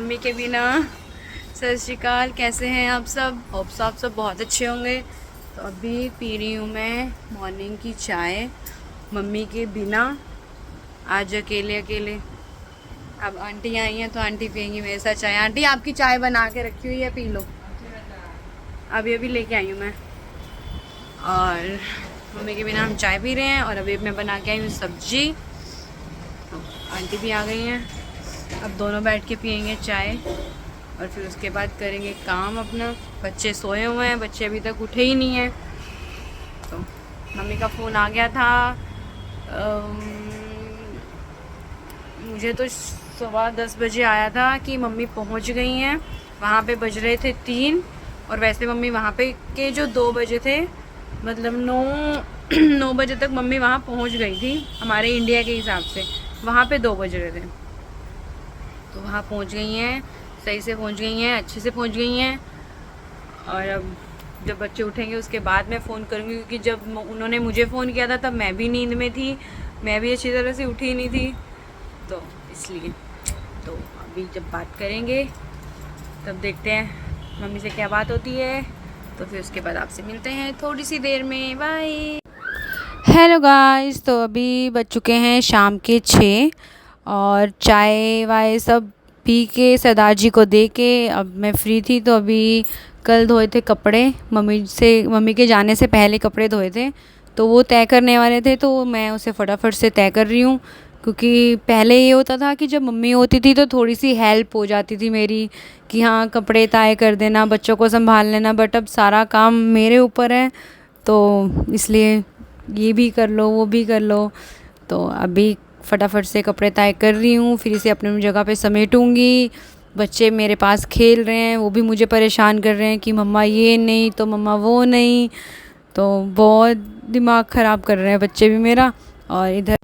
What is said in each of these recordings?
Mummy के बिना। सत श्री अकाल, कैसे हैं आप सब? होप्स आप सब बहुत अच्छे होंगे। तो अभी पी रही हूँ मैं मॉर्निंग की चाय मम्मी के बिना, आज अकेले अकेले। अब आंटी आई हैं तो आंटी पियेंगी मेरे साथ चाय। आंटी आपकी चाय बना के रखी हुई है, पी लो। अभी अभी लेके आई हूँ मैं। और मम्मी के बिना हम चाय पी रहे हैं। और अभी मैं बना के आई हूँ सब्जी। आंटी भी आ गई हैं। अब दोनों बैठ के पियेंगे चाय और फिर उसके बाद करेंगे काम अपना। बच्चे सोए हुए हैं, बच्चे अभी तक उठे ही नहीं हैं। तो मम्मी का फ़ोन आ गया था। मुझे तो 10:15 बजे आया था कि मम्मी पहुंच गई हैं। वहाँ पे बज रहे थे 3। और वैसे मम्मी वहाँ पे के जो 2 बजे थे, मतलब 9 बजे तक मम्मी वहाँ पहुँच गई थी हमारे इंडिया के हिसाब से। वहाँ पे 2 बज रहे थे, तो वहाँ पहुँच गई हैं, सही से पहुँच गई हैं, अच्छे से पहुँच गई हैं। और अब जब बच्चे उठेंगे उसके बाद मैं फ़ोन करूँगी, क्योंकि जब उन्होंने मुझे फ़ोन किया था तब मैं भी नींद में थी, मैं भी अच्छी तरह से उठी नहीं थी, तो इसलिए। तो अभी जब बात करेंगे तब देखते हैं मम्मी से क्या बात होती है। तो फिर उसके बाद आपसे मिलते हैं थोड़ी सी देर में। बाय। हेलो गाइस, तो अभी बज चुके हैं शाम के 6 और चाय वाय सब पी के सरदार जी को दे के अब मैं फ्री थी। तो अभी कल धोए थे कपड़े, मम्मी के जाने से पहले कपड़े धोए थे, तो वो तय करने वाले थे, तो मैं उसे फटाफट से तय कर रही हूँ। क्योंकि पहले ये होता था कि जब मम्मी होती थी तो थोड़ी सी हेल्प हो जाती थी मेरी, कि हाँ कपड़े तय कर देना, बच्चों को संभाल लेना। बट अब सारा काम मेरे ऊपर है, तो इसलिए ये भी कर लो वो भी कर लो। तो अभी फटाफट से कपड़े तय कर रही हूँ, फिर इसे अपनी जगह पे समेटूँगी। बच्चे मेरे पास खेल रहे हैं, वो भी मुझे परेशान कर रहे हैं कि मम्मा ये नहीं तो मम्मा वो नहीं। तो बहुत दिमाग ख़राब कर रहे हैं बच्चे भी मेरा। और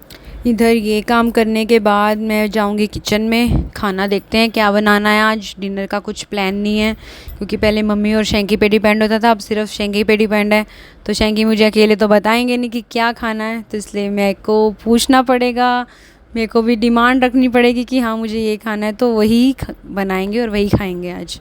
इधर ये काम करने के बाद मैं जाऊंगी किचन में, खाना देखते हैं क्या बनाना है आज। डिनर का कुछ प्लान नहीं है, क्योंकि पहले मम्मी और शेंकी पे डिपेंड होता था, अब सिर्फ शेंकी पे डिपेंड है। तो शेंकी मुझे अकेले तो बताएंगे नहीं कि क्या खाना है, तो इसलिए मेरे को पूछना पड़ेगा, मेरे को भी डिमांड रखनी पड़ेगी कि हाँ मुझे ये खाना है, तो वही बनाएंगे और वही खाएंगे आज।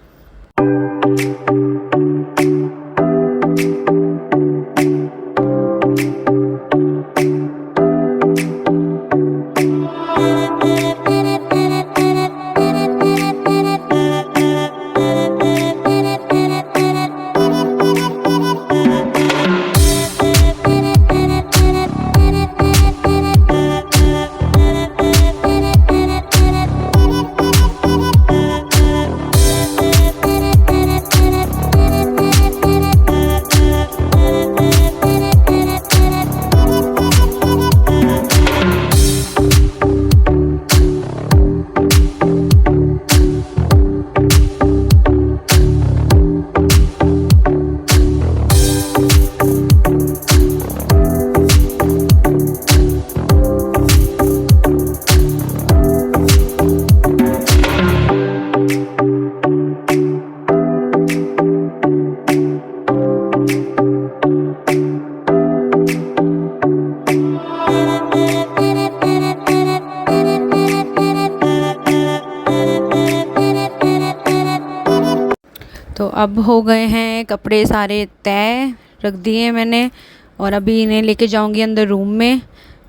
तो अब हो गए हैं कपड़े सारे तय, रख दिए मैंने। और अभी इन्हें लेके जाऊंगी अंदर रूम में।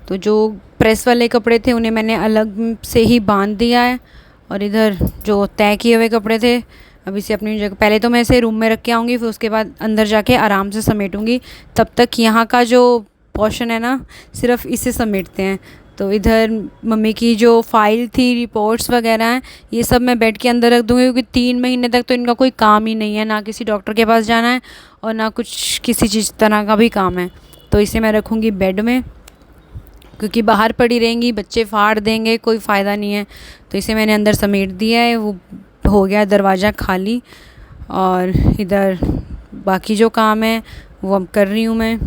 तो जो प्रेस वाले कपड़े थे उन्हें मैंने अलग से ही बांध दिया है, और इधर जो तय किए हुए कपड़े थे अभी से अपनी जगह, पहले तो मैं इसे रूम में रख के आऊँगी, फिर उसके बाद अंदर जाके आराम से समेटूँगी। तब तक यहाँ का जो पोर्शन है ना, सिर्फ इसे समेटते हैं। तो इधर मम्मी की जो फाइल थी, रिपोर्ट्स वगैरह हैं, ये सब मैं बेड के अंदर रख दूँगी, क्योंकि 3 महीने तक तो इनका कोई काम ही नहीं है, ना किसी डॉक्टर के पास जाना है और ना कुछ किसी चीज़ तरह का भी काम है। तो इसे मैं रखूँगी बेड में, क्योंकि बाहर पड़ी रहेंगी बच्चे फाड़ देंगे, कोई फ़ायदा नहीं है। तो इसे मैंने अंदर समेट दिया है, वो हो गया दरवाज़ा खाली। और इधर बाकी जो काम है वो अब कर रही हूँ मैं।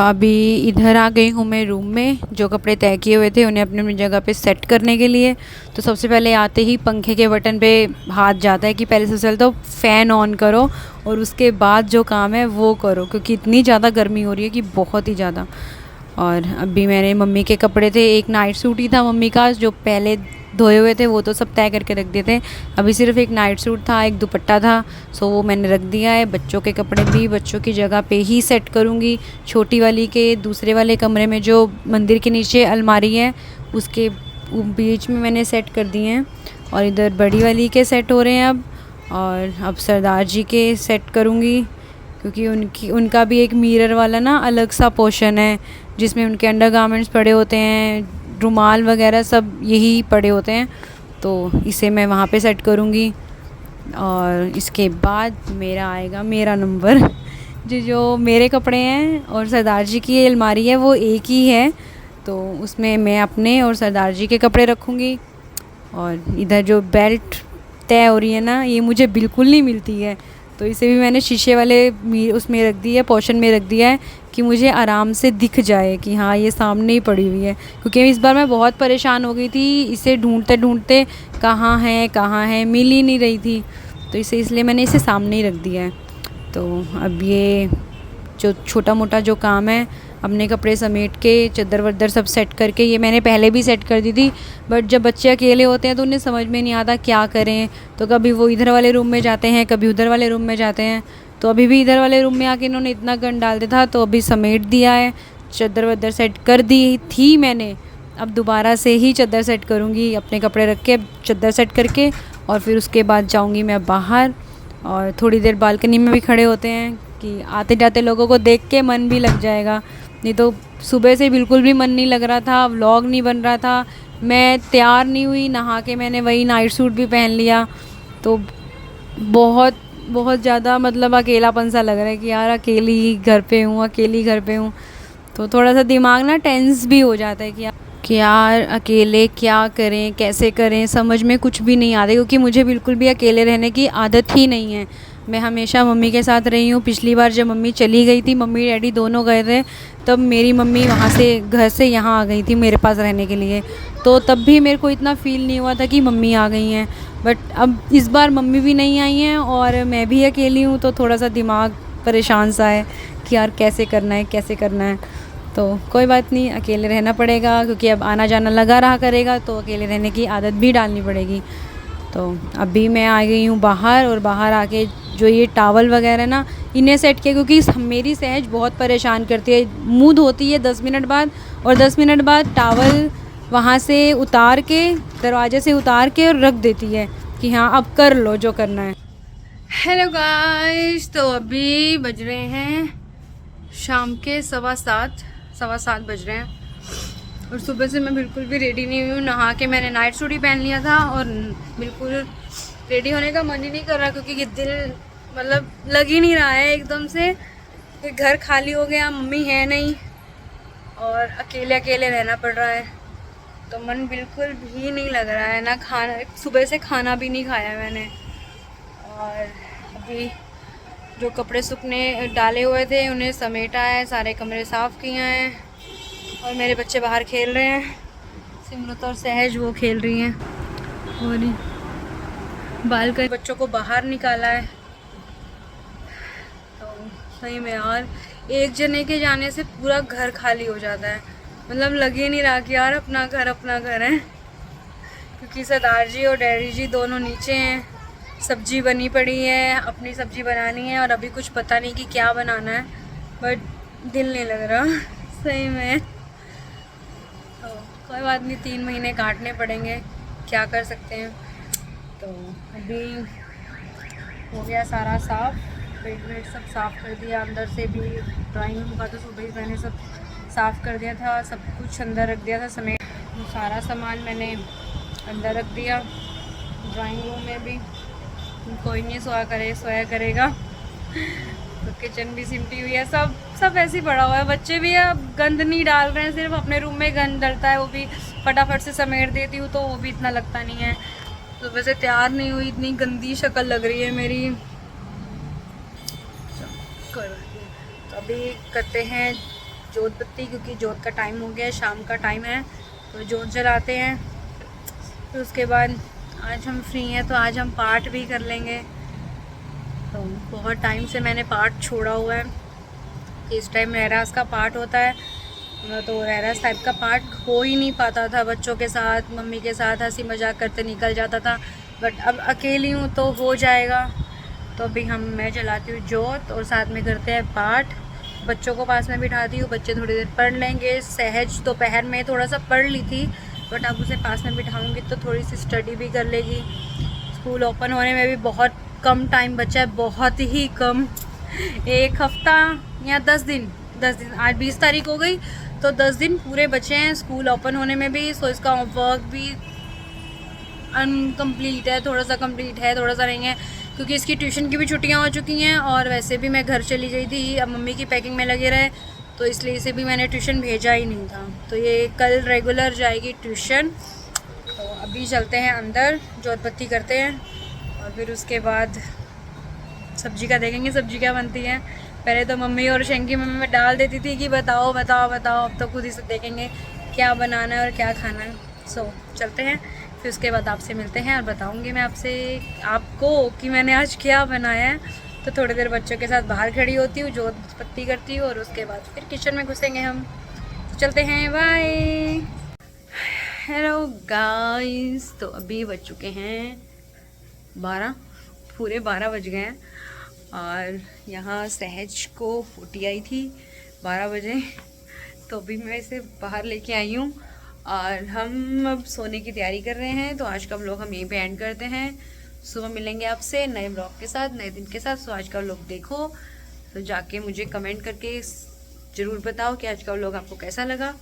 अभी इधर आ गई हूँ मैं रूम में। जो कपड़े तय किए हुए थे उन्हें अपनी अपनी जगह पे सेट करने के लिए। तो सबसे पहले आते ही पंखे के बटन पे हाथ जाता है कि पहले सबसे पहले तो फ़ैन ऑन करो और उसके बाद जो काम है वो करो, क्योंकि इतनी ज़्यादा गर्मी हो रही है कि बहुत ही ज़्यादा। और अभी मैंने मम्मी के कपड़े थे, एक नाइट सूट ही था मम्मी का जो पहले धोए हुए थे, वो तो सब तय करके रख दिए थे। अभी सिर्फ एक नाइट सूट था, एक दुपट्टा था, सो वो मैंने रख दिया है। बच्चों के कपड़े भी बच्चों की जगह पे ही सेट करूँगी। छोटी वाली के दूसरे वाले कमरे में जो मंदिर के नीचे अलमारी है उसके बीच में मैंने सेट कर दिए हैं, और इधर बड़ी वाली के सेट हो रहे हैं अब। और अब सरदार जी के सेट करूँगी, क्योंकि उनका भी एक मिरर वाला ना अलग सा पोर्शन है जिसमें उनके अंडरगारमेंट्स पड़े होते हैं, रुमाल वगैरह सब यही पड़े होते हैं, तो इसे मैं वहाँ पे सेट करूँगी। और इसके बाद मेरा आएगा मेरा नंबर जो मेरे कपड़े हैं और सरदार जी की अलमारी है वो एक ही है, तो उसमें मैं अपने और सरदार जी के कपड़े रखूँगी। और इधर जो बेल्ट तय हो रही है ना, ये मुझे बिल्कुल नहीं मिलती है, तो इसे भी मैंने शीशे वाले उसमें रख दी है, पोर्शन में रख दिया है कि मुझे आराम से दिख जाए कि हाँ ये सामने ही पड़ी हुई है। क्योंकि इस बार मैं बहुत परेशान हो गई थी इसे ढूंढते ढूंढते, कहाँ है मिल ही नहीं रही थी, तो इसलिए मैंने इसे सामने ही रख दिया है। तो अब ये जो छोटा मोटा जो काम है, अपने कपड़े समेट के चद्दर वद्दर सब सेट करके, ये मैंने पहले भी सेट कर दी थी, बट जब बच्चे अकेले होते हैं तो उन्हें समझ में नहीं आता क्या करें, तो कभी वो इधर वाले रूम में जाते हैं, कभी उधर वाले रूम में जाते हैं। तो अभी भी इधर वाले रूम में आके इन्होंने इतना गंद डाल दिया था, तो अभी समेट दिया है, चद्दर वद्दर सेट कर दी थी मैंने। अब दोबारा से ही चद्दर सेट करूँगी, अपने कपड़े रख के चद्दर सेट करके, और फिर उसके बाद जाऊँगी मैं बाहर। और थोड़ी देर बालकनी में भी खड़े होते हैं कि आते जाते लोगों को देख के मन भी लग जाएगा। नहीं तो सुबह से बिल्कुल भी मन नहीं लग रहा था, व्लॉग नहीं बन रहा था, मैं तैयार नहीं हुई, नहा के मैंने वही नाइट सूट भी पहन लिया, तो बहुत बहुत ज़्यादा मतलब अकेलापन सा लग रहा है कि यार अकेली घर पे हूँ। तो थोड़ा सा दिमाग ना टेंस भी हो जाता है कि यार अकेले क्या करें, कैसे करें, समझ में कुछ भी नहीं आता, क्योंकि मुझे बिल्कुल भी अकेले रहने की आदत ही नहीं है। मैं हमेशा मम्मी के साथ रही हूँ। पिछली बार जब मम्मी चली गई थी, मम्मी डैडी दोनों गए थे, तब मेरी मम्मी वहाँ से घर से यहाँ आ गई थी मेरे पास रहने के लिए, तो तब भी मेरे को इतना फ़ील नहीं हुआ था कि मम्मी आ गई हैं। बट अब इस बार मम्मी भी नहीं आई हैं और मैं भी अकेली हूँ, तो थोड़ा सा दिमाग परेशान सा है कि यार कैसे करना है। तो कोई बात नहीं, अकेले रहना पड़ेगा, क्योंकि अब आना जाना लगा रहा करेगा, तो अकेले रहने की आदत भी डालनी पड़ेगी। तो अभी मैं आ गई हूँ बाहर, और बाहर आके जो ये टावल वगैरह ना इन्हें सेट किया, क्योंकि मेरी सहज बहुत परेशान करती है। मुँह धोती है 10 मिनट बाद, और 10 मिनट बाद टावल वहाँ से उतार के, दरवाजे से उतार के और रख देती है कि हाँ अब कर लो जो करना है। हेलो गाइस, तो अभी बज रहे हैं शाम के 7:15 बज रहे हैं, और सुबह से मैं बिल्कुल भी रेडी नहीं हुई हूँ। नहा के मैंने नाइट सूट ही पहन लिया था, और बिल्कुल रेडी होने का मन ही नहीं कर रहा, क्योंकि दिल मतलब लग ही नहीं रहा है एकदम से कि घर खाली हो गया, मम्मी है नहीं और अकेले अकेले रहना पड़ रहा है, तो मन बिल्कुल भी नहीं लग रहा है। ना खाना, सुबह से खाना भी नहीं खाया मैंने, और अभी जो कपड़े सूखने डाले हुए थे उन्हें समेटा है, सारे कमरे साफ़ किए हैं, और मेरे बच्चे बाहर खेल रहे हैं। सिमरत और सहज वो खेल रही हैं, और बालकनी बच्चों को बाहर निकाला है। तो सही में यार, एक जने के जाने से पूरा घर खाली हो जाता है, मतलब लग ही नहीं रहा कि यार अपना घर है, क्योंकि सरदार जी और डैडी जी दोनों नीचे हैं। सब्जी बनी पड़ी है, अपनी सब्जी बनानी है, और अभी कुछ पता नहीं कि क्या बनाना है, बट दिल नहीं लग रहा सही में। तो कोई बात नहीं, 3 महीने काटने पड़ेंगे, क्या कर सकते हैं। तो अभी हो गया सारा साफ़, बेड वेड सब साफ़ कर दिया, अंदर से भी ड्राइंग रूम का तो सुबह ही मैंने सब साफ़ कर दिया था, सब कुछ अंदर रख दिया था समेट, तो सारा सामान मैंने अंदर रख दिया। ड्राइंग रूम में भी कोई नहीं सोया करेगा, तो किचन भी सिमटी हुई है, सब ऐसे ही पड़ा हुआ है। बच्चे भी अब गंद नहीं डाल रहे हैं, सिर्फ अपने रूम में गंद डलता है, वो भी फटाफट से समेट देती हूँ, तो वो भी इतना लगता नहीं है। तो वैसे तैयार नहीं हुई, इतनी गंदी शक्ल लग रही है मेरी। तो अभी करते हैं जोत बत्ती, क्योंकि जोत का टाइम हो गया है, शाम का टाइम है, तो जोत जलाते हैं। फिर उसके बाद आज हम फ्री हैं तो आज हम पाठ भी कर लेंगे। तो बहुत टाइम से मैंने पाठ छोड़ा हुआ है कि इस टाइम रहरास का पाठ होता है, तो रहरास टाइप का पाठ हो ही नहीं पाता था। बच्चों के साथ, मम्मी के साथ हंसी मजाक करते निकल जाता था, बट अब अकेली हूँ तो हो जाएगा। तो अभी मैं जलाती हूँ जोत और साथ में करते हैं पाठ। बच्चों को पास में बिठाती हूँ, बच्चे थोड़ी देर पढ़ लेंगे। सहज दोपहर में थोड़ा सा पढ़ ली थी, बट अब उसे पास में बिठाऊँगी तो थोड़ी सी स्टडी भी कर लेगी। स्कूल ओपन होने में भी बहुत कम टाइम बचा है, बहुत ही कम, 1 हफ्ता या 10 दिन। आज 20 तारीख हो गई, तो 10 दिन पूरे बचे हैं स्कूल ओपन होने में भी। सो इसका वर्क भी अनकम्प्लीट है, थोड़ा सा कंप्लीट है, थोड़ा सा नहीं है, क्योंकि इसकी ट्यूशन की भी छुट्टियां हो चुकी हैं और वैसे भी मैं घर चली गई थी। अब मम्मी की पैकिंग में लगे रहे, तो इसलिए इसे भी मैंने ट्यूशन भेजा ही नहीं था। तो ये कल रेगुलर जाएगी ट्यूशन। तो अभी चलते हैं अंदर, जोत बत्ती करते हैं और फिर उसके बाद सब्जी का देखेंगे सब्जी क्या बनती है। पहले तो मम्मी और शंकी मम्मी में डाल देती थी कि बताओ बताओ बताओ, अब तो खुद ही से देखेंगे क्या बनाना है और क्या खाना है। सो चलते हैं, फिर उसके बाद आपसे मिलते हैं और बताऊंगी मैं आपको कि मैंने आज क्या बनाया है। तो थोड़ी देर बच्चों के साथ बाहर खड़ी होती हूँ, जोत बत्ती करती हूँ और उसके बाद फिर किचन में घुसेंगे हम। तो चलते हैं, बाय। हेलो गाइस, तो अभी बज चुके हैं 12, पूरे 12 बज गए हैं और यहाँ सहज को पोटी आई थी 12 बजे, तो अभी मैं इसे बाहर लेके आई हूँ और हम अब सोने की तैयारी कर रहे हैं। तो आज का व्लॉग हम यहीं पे एंड करते हैं। सुबह मिलेंगे आपसे नए व्लॉग के साथ, नए दिन के साथ। सो आज का व्लॉग देखो, तो जाके मुझे कमेंट करके ज़रूर बताओ कि आज का व्लॉग आपको कैसा लगा।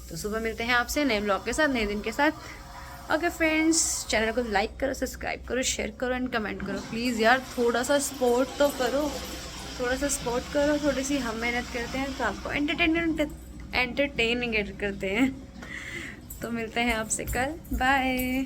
तो सुबह मिलते हैं आपसे नए व्लॉग के साथ, नए दिन के साथ। ओके फ्रेंड्स, चैनल को लाइक करो, सब्सक्राइब करो, शेयर करो एंड कमेंट करो प्लीज़ यार। थोड़ा सा सपोर्ट तो करो, थोड़ा सा सपोर्ट करो। थोड़ी सी हम मेहनत करते हैं तो आपको एंटरटेनिंग करते हैं। तो मिलते हैं आपसे कल, बाय।